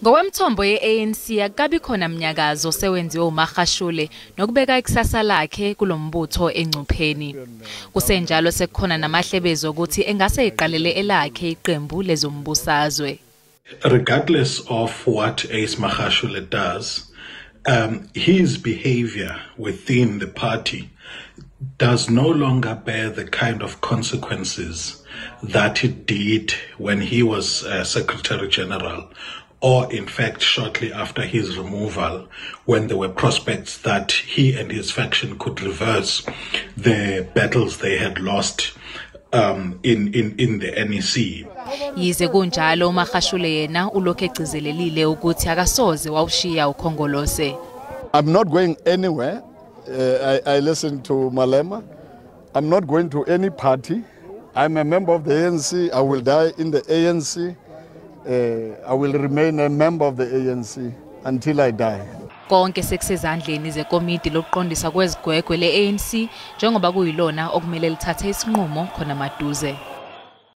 Ngokwemthombo ye-ANC akabi khona mnyakazo sewenziwe uMagashule nokubeka ikusasa lakhe kulombutho engcupheni. Kusenjalo sekukhona namahlebezo ukuthi engase iqalele elakhe iqembu lezombusazwe. Regardless of what Ace Magashule does, his behavior within the party does no longer bear the kind of consequences that it did when he was Secretary General, or in fact shortly after his removal, when there were prospects that he and his faction could reverse the battles they had lost in the NEC. Yize kunjalo uMagashule yena ulokhu egcizelelile ukuthi akasoze wawushiya ukhongolose. I'm not going anywhere. I listen to Malema. I'm not going to any party. I'm a member of the ANC. I will die in the ANC. I will remain a member of the ANC until I die. Konke sekusezandleni zekomiti lokuqondisa kwezigwegwe le-ANC njengoba kuyilona okumele lithathe isinqumo khona maduze.